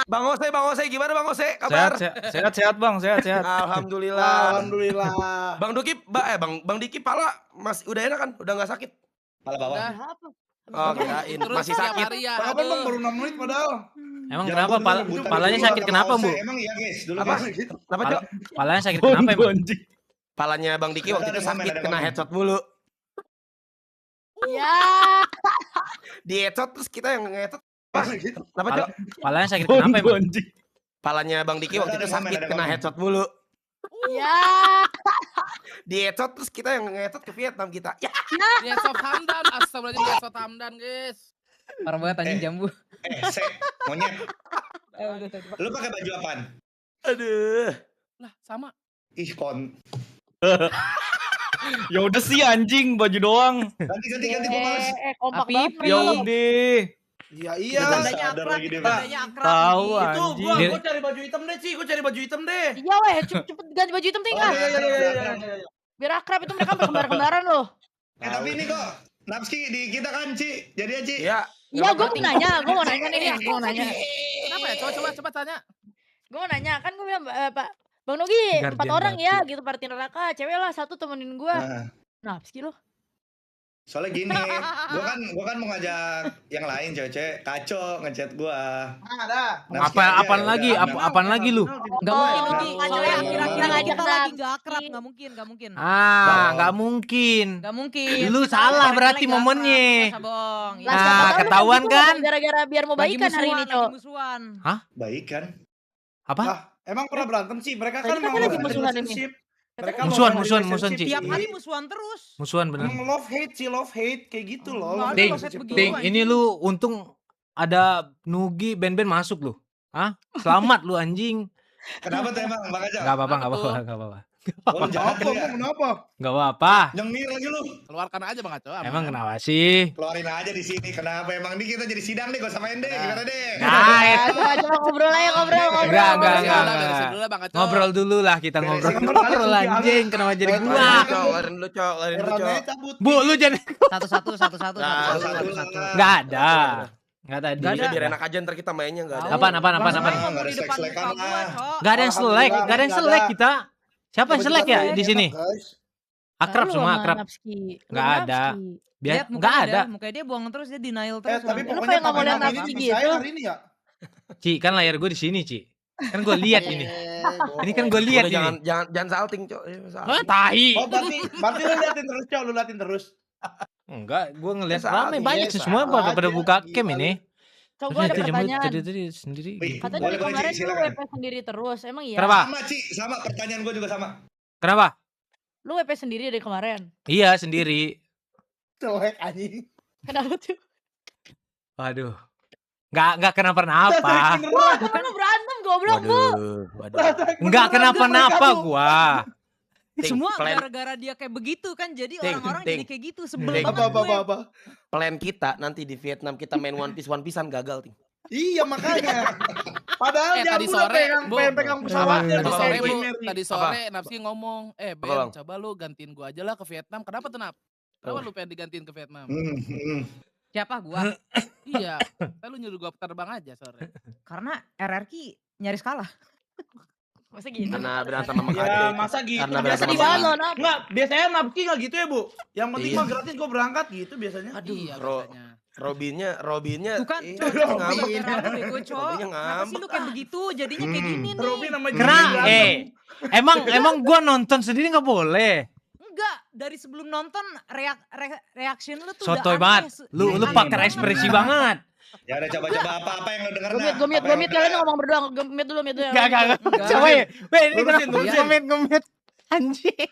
Bang Ose gimana Bang Ose? Kabar? Sehat Bang, sehat. Alhamdulillah. Alhamdulillah. Bang Diki pala masih udah enak kan? Udah nggak sakit? Pala bawah. Oh, kirain masih sakit. Ya, Kapan Bang baru 6 menit padahal. Emang Ya kenapa ampun, rebutan palanya berdua sakit sama kenapa, Ose. Bu? Emang iya, guys. Dulu Apa? guys. Kenapa, Cok? Palanya sakit kenapa emang? Palanya Bang Diki waktu itu Ada komen, sakit ada kena komen. headshot mulu. Ya. Di headshot terus kita yang nge-headshot. Kenapa, Cok? Palanya sakit kenapa emang? Palanya Bang Diki waktu itu Ada komen, sakit ada kena komen. headshot mulu. Ya. Di headshot terus kita yang nge-headshot ke Vietnam kita. Ya. Yesot Hamdan, astagfirullahaladzim Yesot Hamdan guys. Parah banget anjing jambu. Monyet. Lu pakai baju apaan? Aduh. Lah sama. Ih, Ya udah sih anjing, baju doang. Ganti gua males. Kompak Api, banget. Ya udah. Iya. Tandanya Sadar akrab, lagi dia. tandanya akrab. Tahu anjing. Itu anjing. gua cari baju hitam deh, Ci. Gua cari baju hitam deh. Iya weh, cepet ganti baju hitam tinggal. Iya. Biar akrab itu mereka sampai kembar-kembaran loh. Tapi ini kok Napski di kita kan, Ci. Jadi ya, Ci. Iya. Iya, gue mau nanya nih, gue mau nanya. Kenapa ya? Coba tanya. Gue mau nanya, kan gue bilang Pak Bang Nogi Guardian 4 orang ya Batu. gitu party neraka, cewek lah 1 temenin gue. Nah, Nah, Pski lo. soalnya gini, gua kan mau ngajak yang lain cewek-cewek kacau ngechat gua. Ada. Napski aja, Apaan ya lagi? udah. Apaan lagi lu? Nggak mungkin Nugi, Oh, soalnya oh, kira-kira oh. kita lagi Ngajak nggak akrab, Napski. nggak mungkin. Nggak mungkin. Nggak mungkin. Lu Kita salah kira-kira berarti lagi nggak momennya. akrab, nggak usah bohong. Lah, Nah, siapa tahu lu ketahuan gitu kan? Gara-gara biar mau Lagi baikan hari ini, musuhan, Cok. lagi musuhan. Baik kan? Apa? Emang pernah berantem sih? Mereka Tadi kan katanya mau lagi musuhan ini. relationship. Mereka Musuhan, mau musuhan, relationship. Ci. Tiap hari musuhan terus. Musuhan bener. Emang love hate kayak gitu loh. Nggak ada Ding, love hate begitu, Ding, anjing. ini lu untung ada Nugi band-band masuk lu. Hah? Selamat lu anjing. Kenapa tuh emang Bang Kaca? Enggak apa-apa. Oh, lu jahat Apa? lu ya? Kenapa? Enggak apa-apa. Nyengir lagi lu. Keluarkan aja Bang Aco. Emang kenapa sih? Keluarin aja di sini. Kenapa emang ini kita jadi sidang nih kok sama Ende? Gimana deh? Nah, Coba ngobrol aja, ngobrol. Enggak. Dari sini dulu Bang Aco. Ngobrol dulu lah kita ngobrol. Beresin. Ngobrol anjing, kenapa jadi gua? Larin dulu, Cok. Rananya cabut. Bu, lu jadi Satu-satu. enggak ada. Enggak tadi. Nggak ada, biar enak aja ntar kita mainnya nggak ada. Apaan? Nggak ada selek-selekan lah. Enggak ada yang selek, enggak ada yang selek kita. Siapa yang selek ya di sini? Akrab semua, akrab. Nggak ada. Biar enggak ada. Mukanya dia bohong terus, dia denial terus. Tapi Lu pokoknya kayak nggak mau lihat pakai Napski nama gitu. saya hari ini ya. Ci, kan layar gue di sini, Ci. Kan gue lihat ini. Ini kan gue lihat Udah, ini. jangan salting, Cok. Ah, tahi. Oh, berarti lu liatin terus, Cok. Lu liatin terus. Enggak, gue ngeliat Salah, rame iya, banyak sih salah semua pada aja, buka gila cam lu. ini. Cok, gue ada pertanyaan. Tadi sendiri. Wih, Katanya boleh, dari boleh, kemarin Ci, lu silakan. WP sendiri terus, emang iya? Kenapa? Sama, Ci. Sama, pertanyaan gue juga sama. Kenapa? Lu WP sendiri dari kemarin? Iya, sendiri. Celek anjing. Kenapa tuh? Waduh. Enggak kenapa-napa. Bukan lu berantem, goblok bu. Waduh. Enggak kenapa-napa gua. Eh, Ting, semua plan- gara-gara dia kayak begitu kan, jadi Ting, orang-orang ting. jadi kayak gitu, sebel Ting. banget gue. Apa? Plan kita nanti di Vietnam kita main One Piece-an gagal, Ting. Iya makanya. Padahal Tadi jambu udah sore, Bu. pegang pesawatnya. Tadi Apa? sore, Kayak Bu, gamer nih. tadi sore Napski ngomong, Bang? Ben, coba lu gantiin gua aja lah ke Vietnam. Kenapa tuh, Nap? Kenapa Oh. lu pengen digantiin ke Vietnam? Siapa gua? Iya, kan lu nyuruh gua terbang aja sore. Karena RRQ nyaris kalah. Masa gitu? Karena berantem sama Ya Kade. masa gitu. Karena Biasa berantem di sama banget loh, Nap. Enggak, biasanya Napki enggak gitu ya, Bu. Yang penting Iya. mah gratis gue berangkat gitu biasanya. Aduh, Iya, Ro- katanya. Robinnya Bukan, iya, Cok, ngambek. pakai rambut bego, Cok. Robinnya Kenapa sih lu kayak begitu? Jadinya kayak gini nih. Robin sama Kenapa? Emang gua nonton sendiri enggak boleh. Enggak, dari sebelum nonton reaction lu tuh Sotoy udah banget. aneh. Lu Aneh pakai banget. ekspresi banget. Ya udah coba-coba apa yang lu denger Gue nah? mute, Apa yang lu kalian denger? ngomong berdua, mute dulu. Enggak. Enggak. Coba ya. Weh, ini Lurusin, kenapa lurusin. ngemit anjing.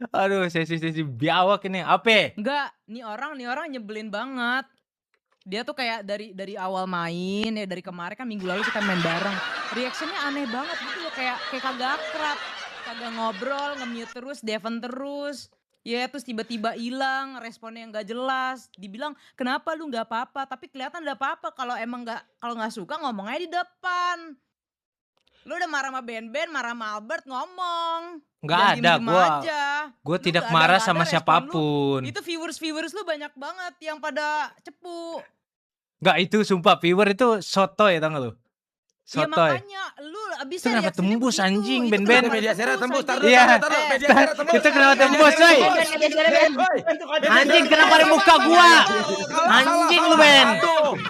Aduh, sesi biawak ini. Apa? Enggak, nih orang nyebelin banget. Dia tuh kayak dari awal main ya, dari kemarin kan minggu lalu kita main bareng. Reactionnya aneh banget gitu loh, kayak kagak akrab. Kagak ngobrol, nge-mute terus, Devon terus. Ya terus tiba-tiba hilang, responnya nggak jelas. Dibilang kenapa lu nggak apa-apa, tapi kelihatan ada apa-apa. Kalau emang kalau nggak suka ngomong aja di depan. Lu udah marah sama Ben, marah sama Albert ngomong. Enggak Jangan ada diem-diem gua. aja. Gue Lu tidak nggak marah nggak sama respon lu. siapapun. Itu viewers lu banyak banget yang pada cepu. Enggak itu sumpah viewer itu sotoy tau gak lu? Ya Sotoy. makanya lu Itu abisnya kenapa reaksinya tembus begitu. anjing, Itu Ben-Ben? kenapa Media share tembus, taruh, Iya. media share tembus. Itu kenapa tembus, coy? Anjing kenapa di muka gua? Anjing lu, Ben.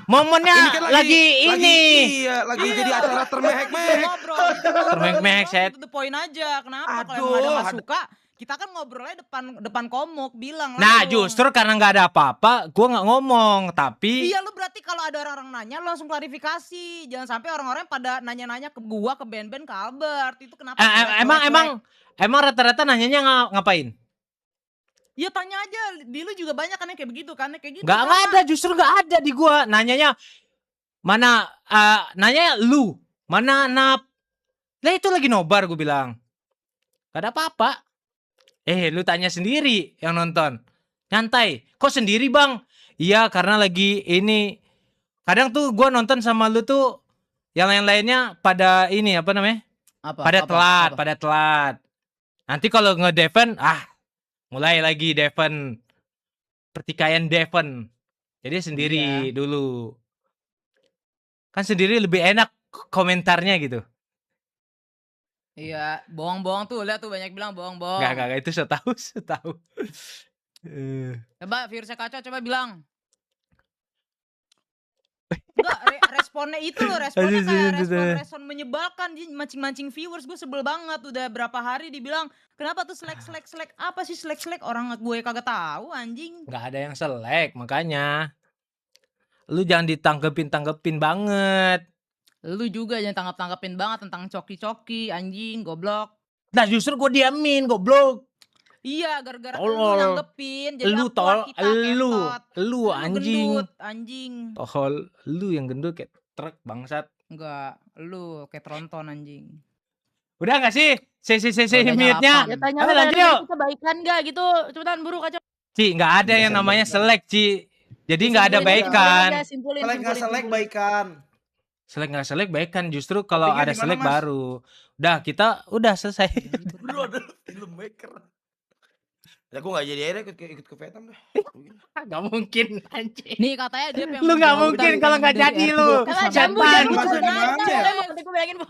Momennya Ini kan lagi ini. Iya, lagi jadi acara termehek-mehek. Ngobrol. Termehek-mehek, set. Itu the point aja. Kenapa kalau Aduh, emang ada nggak ada- suka, kita kan ngobrolnya depan komuk bilang Nah, langsung. justru karena nggak ada apa-apa, gua nggak ngomong, tapi Iya, lu berarti kalau ada orang-orang nanya lu langsung klarifikasi. Jangan sampai orang-orang pada nanya-nanya ke gua, ke Ben-Ben, ke Albert. Itu kenapa? emang rata-rata nanyanya ngapain? Ya tanya aja, di lu juga banyak kan yang kayak begitu kan, kayak gitu. Nggak ada, justru nggak ada di gua. Nanyanya mana? Nanya lu mana nap? Lah itu lagi nobar, gue bilang. Gak ada apa-apa. Lu tanya sendiri yang nonton. Nyantai. Kok sendiri bang? Iya karena lagi ini. Kadang tuh gua nonton sama lu tuh yang lain-lainnya pada ini apa namanya? Pada telat. Nanti kalau nge-Devon, mulai lagi Devon. Pertikaian Devon. Jadi sendiri dulu. Kan sendiri lebih enak komentarnya gitu. Iya, bohong-bohong tuh, lihat tuh banyak bilang bohong-bohong. Gak, itu setahu. Coba virusnya kacau, coba bilang. Enggak, responnya itu loh, responnya kayak respon menyebalkan, dia mancing-mancing viewers, gue sebel banget. Udah berapa hari dibilang, kenapa tuh selek, apa sih selek, orang gue kagak tahu anjing. Gak ada yang selek, makanya. Lu jangan ditanggepin banget. Lu juga jangan tanggapin banget tentang coki-coki, anjing, goblok. Nah justru gue diamin, goblok. Iya, gara-gara lu Tolol. nanggepin, jadi Lu awkward kita, kentot. lu anjing. Gendut, anjing. Tohol, lu yang gendut kayak truk bangsat. Enggak, lu kayak tronton anjing. Udah gak sih? Udah Mute-nya. Ya tanya Ayo, lu lanjut dari yuk. kita baikan gak gitu. Cepetan buru kacau. Ci, gak ada yang namanya selek, Ci. Jadi gak ada Simpulin aja, baikan. simpulin, Selek nggak selek simpulin. baikan. Selek gak selek baikan. Justru kalau Tapi kan ada di mana, selek Mas? baru. Udah, kita udah selesai. Bro ada filmmaker. Ya gue gak jadi akhirnya ikut ke Vietnam deh. Gak mungkin, anjing. Nih katanya dia yang Lu gak mungkin kalau gak jadi lu. Jangan Jambu, jambu. Mas, di mana? Tadi gue bilangin, Bu.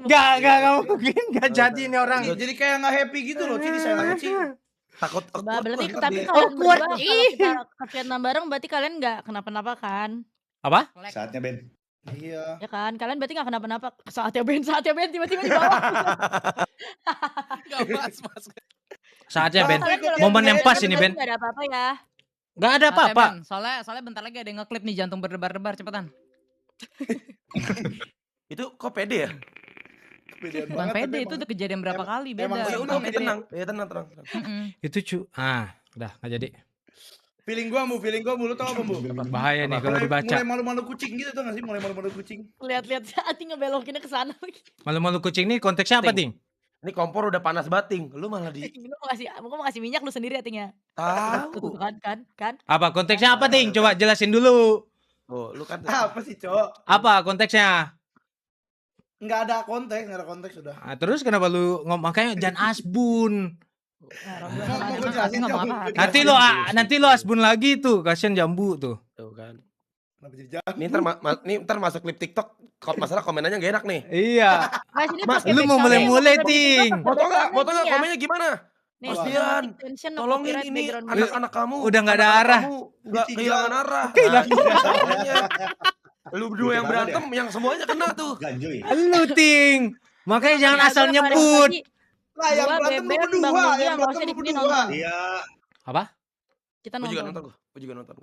Gak mungkin. Gak jadi nih orang. Jadi kayak nggak happy gitu loh, Ci, disayang sama Ci. Takut Coba berarti awkward tapi dia. kalian Awkward, berdua kalau ih. kita ke Vietnam bareng berarti kalian nggak kenapa-napa kan? Apa? Saatnya Ben. Iya. Ya kan? Kalian berarti nggak kenapa-napa. Saatnya Ben tiba-tiba di bawah. Gak mas. Saatnya Ben. Kalian kalau Momen berarti yang pas ini, Ben. Nggak ada apa-apa ya. Gak ada apa-apa. Soalnya bentar lagi ada yang ngeklip nih jantung berdebar-debar, cepetan. Itu kok pede ya? Kepedean Bukan banget, pede, tapi itu emang- udah kejadian berapa emang- kali, emang beda. Oh ya udah Bukan oke pede. tenang. Ya tenang. Mm-mm. Itu udah gak jadi. Feeling gua lu tau apa, Bu? Bahaya nih kalau Mulai dibaca. malu-malu kucing gitu tuh nggak sih? Mulai malu-malu kucing. Lihat-lihat Ati ngebelokinnya ke sana lagi. Malu-malu kucing nih konteksnya apa, Ting? Ini kompor udah panas bating. Lu malah di Gue mau ngasih minyak lu sendiri Atingnya. tahu. Kan. Apa konteksnya apa, Ting? Coba jelasin dulu. Oh, lu kan Apa sih, Cok? Apa konteksnya? Nggak ada konteks udah. Nah, terus kenapa lu makanya jangan asbun. Nah, Rob, Mau sama gua Ati jelasin, ngomong Cok? apa? Nanti lu asbun lagi tuh, kasihan jambu tuh. tuh kan. Kenapa jadi jahat? Ini ntar masuk klip TikTok. Kalau masalah komenannya gak enak nih. Iya. Mas, ini Mas, pakai lu mau backsound mulai-mulai, ya, Ting. Foto nggak ya. komennya gimana? Nih, Kasihan. no tension, no Tolongin copyright ini background music. anak-anak kamu. Udah nggak ada anak-anak arah. kamu nggak Ditinggal. kehilangan arah. Kehilangan Nah, makanya. Lu berdua yang Gimana berantem, yang semuanya kena tuh. Ganjoy. Lu, Ting. Makanya jangan Ya, asal gua nyebut. Tadi, Lah yang Gua, berantem lu Beben, berdua, Bang Nugi yang yang berantem harusnya lu di sini berdua. nonton. Iya. Apa? Kita Gue juga nonton. nonton. Gue juga nonton.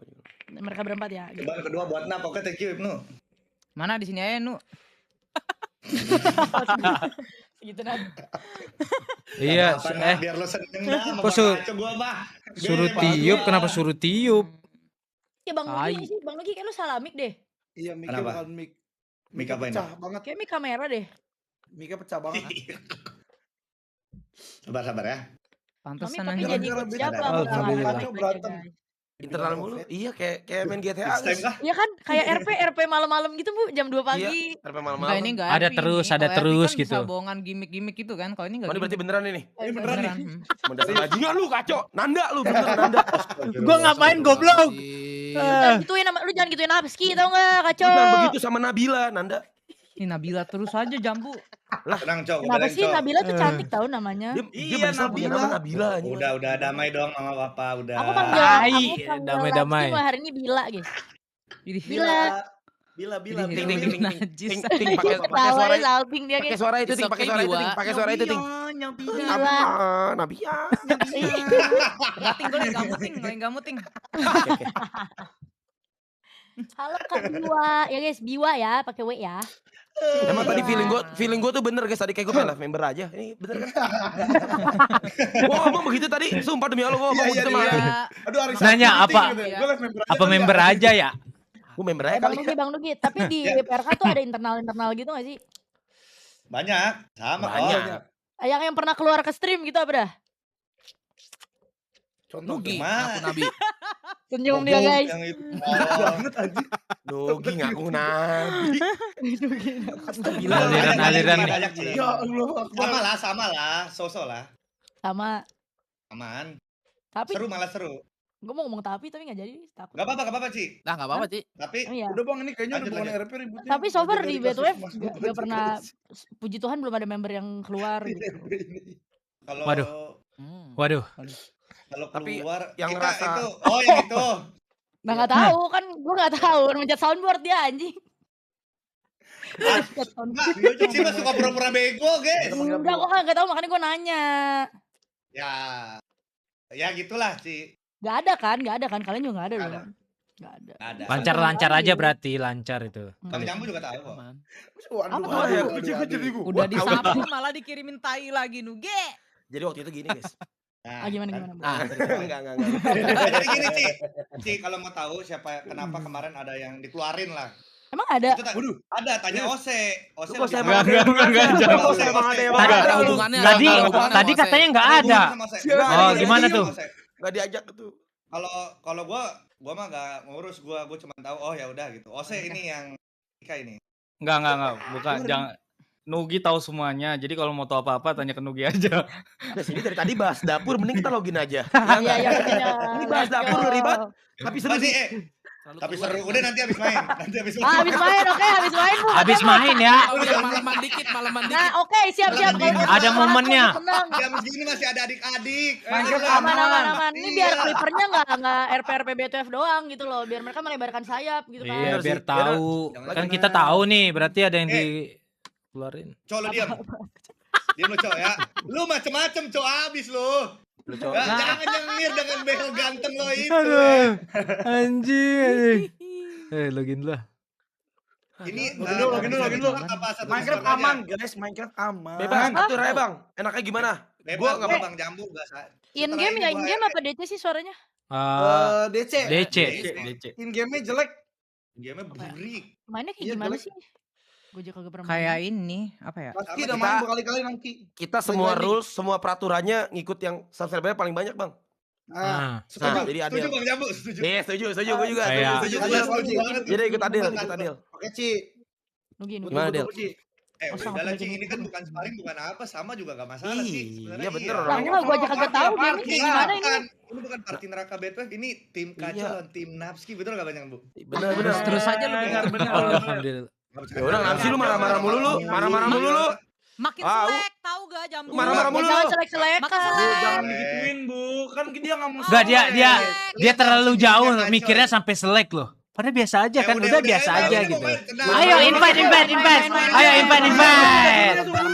Mereka berempat ya. Gitu. Coba kedua buat Nap. Oke, thank you Ibnu. Mana di sini aja, Nu? Gitu nah. Iya, Apa, Nap? Biar lo seneng dah. sama kok Bang Aco gua mah. suruh Gini, Bang. tiup, kenapa suruh tiup? Ya Bang Tai. Nugi sih, Bang Nugi kayak lu salah mic deh. Iya, miknya Kenapa? bukan mik. Mik apa ini? Pecah banget. Kayak mic kamera deh. Miknya pecah banget. Sabar ya. Mami Pantesan tapi anjing. jadi Gara-gara ikut beda siapa? beda. Alhamdulillah. Kacau berantem. Internal mulu. Iya kayak main GTA. Next time guys. kah? Iya kan, kayak RP malam-malam gitu Bu, jam 2 pagi. Iya, RP Enggak, malam-malam. ini enggak Ada RP terus, ini. ada Kalau RP terus kan gitu. bisa bohongan gimmick-gimmick gitu kan. Kalau ini enggak. Oh, ini berarti beneran ini. Ini beneran nih. Mendasar bajingan lu kacau. Nanda lu bener Nanda. Gua ngapain goblok? Jangan gituin sama lu, jangan gituin Apski tau enggak, Lu kacau. jangan begitu sama Nabila, Nanda. Ini Nabila terus aja Jambu. Tenang, Cok. Kenapa sih Nabila tuh Eh. cantik tau namanya? Dia Iya, berusaha punya Nabila. nama Nabila anjing. Udah damai dong sama Bapak, udah. Aku panggil Tai, Apski damai-damai. mah hari ini Bila, guys. Ini Bila. Bila. Ini Ting ting ting ting. najis. Ting ting pakai Ketawa suara dia salting dia, pakai guys. suara itu ting, It's pakai okay, suara itu Biwa. ting, pakai suara itu ting. Bila. Nabia. Gating gue yang gamuting. Halo Kak Biwa, ya guys, Biwa ya, pakai W ya. Emang tadi feeling gue tuh bener guys, tadi kayak gue pengen member aja. Ini bener kan? Gua ngomong begitu tadi, sumpah demi Allah gua ngomong begitu mah. Aduh, hari Nanya Sabtu apa? meeting gitu ya. Gua live member Apa member aja ya? Gue member aja Bang kali. Nugi, Bang Nugi, tapi di PRK tuh ada internal gitu gak sih? Banyak, sama Banyak. kok. Yang pernah keluar ke stream gitu apa dah? Contoh. Nugi, Cuma- aku Nabi. Senyum dia guys. Yang itu. Banget anjing. Nugi ngaku nabi. Aliran nih. Banyak, Ci. Ya Allah. Sama lah, sosok lah. Sama, Aman. tapi Seru malah seru. gue mau ngomong tapi gak jadi, takut. Gak apa-apa, Ci. Nah, enggak apa-apa, Ci. Tapi Oh, iya. Udah Bang, ini kayaknya udah Lanjut, bukan lanjut. RP ributnya. Tapi so far Belajar di dari kasus B2F Mas gak Bobot. pernah, puji Tuhan belum ada member yang keluar gitu. kalau Waduh. Waduh. kalau Tapi keluar yang kita ngerasa- itu, oh yang itu. Nah gak tahu kan, gue gak tahu, mencet soundboard dia anjing. Mencet soundboard. Enggak, Ci mah suka pura-pura bego, guys. Enggak, gue gak tahu makanya gue nanya. Ya gitulah, Ci. Gak ada kan, kalian juga gak ada Nggak dong. Gak ada. Ada. Lancar-lancar aja berarti, lancar itu. Kami Jambu juga tahu kok. Aman. Apa tuh? Jadi gua. Udah disapu malah dikirimin tai lagi Nuge. Jadi waktu itu gini guys. Ah gimana. Nah, enggak. Jadi gini, Ci, kalau mau tahu kenapa kemarin ada yang dikeluarin lah. Emang ada? Itu ada, tanya Ose. Ose Lu kok lebih emang tahu. enggak, jangan. Ose, Emang ada yang Ose. Ada hubungannya, Tadi ada hubungannya tadi sama katanya nggak Ada ada. hubungan sama Ose. Nggak, Oh, ada gimana hubungan tuh? sama Ose. Enggak diajak tuh. Kalau gua mah gak ngurus, gua cuma tahu oh ya udah gitu. Ose ini yang nikah ini. Enggak, bukan. Jangan Nugi tahu semuanya. Jadi kalau mau tahu apa-apa tanya ke Nugi aja. Nah, sini dari tadi bahas dapur, mending kita login aja. Iya. Ini bahas dapur ribet. Tapi seru Masih sih. tapi seru. Udah nanti habis main. Habis Ah, habis main, oke, habis main Bu. Habis main ya. Oh, udah malaman dikit. Nah, oke, siap. Ada momennya. Tenang. Jam segini masih ada adik-adik. Aman. Ini biar Iya. clippernya nggak RP B2F doang gitu loh, biar mereka melebarkan sayap gitu kan. Iya, Bener biar sih. tahu. Jangan Kan jangan. kita tahu nih, berarti ada yang dikeluarin. Cok lu diam. Diam lu, Cok ya. Lu macem-macem, Cok, habis lu. Lu coba. Ya, jangan nyengir dengan behel ganteng lo itu. Aduh, anjing. Login lah. Ini Login dulu. apa satu Minecraft Discord aja? aman, guys. Minecraft aman. Bebas, atur aja bang. Enaknya gimana? Bebas, Gua nggak gua mau. Bang Jambu enggak sa. In game ya, in game apa DC sih suaranya? DC. DC. In game-nya jelek. Game-nya burik. Mainnya kayak Iya, gimana jelek. sih? Gue juga kagak pernah main. Kayak ini apa ya? Pasti Sama udah kita- main berkali-kali nanti. Kita semua Lagi. rules, semua peraturannya ngikut yang subscriber paling banyak bang. Nah, Nah, jadi adil. Setuju Bang Jambu, setuju. Iya setuju gue juga. Kayak- Setuju Adil, setuju adil. banget. Jadi ikut adil. oke, Ci. Nugi. Gimana, Del? Ci. Masa Udah lah, nggak Ci, boleh ini kan gitu? bukan sparring, bukan apa, sama juga gak masalah sih. Iya, bener. Lah enggak, gue aja kagak tahu game kayak gimana ini. Ini bukan party neraka B2F, ini tim kacau Iya. lawan tim Napski, betul gak Bang Jambu? Bener. Terus aja lu bener. Alhamdulillah. Ya udah Namsi lu marah-marah mulu lu. Marah-marah mulu lu. Makin Ah, selek, tahu gak Jambu? Marah-marah mulu. Jangan selek-selekan. Makan Bu, selek. jangan digituin, Bu. Kan dia nggak mau. Enggak, dia Iya, terlalu Napski jauh kacau. mikirnya sampai selek loh. Padahal biasa aja kan, udah biasa aja udah, gitu. pokoknya tenang. Ayo invite. Ayo invite.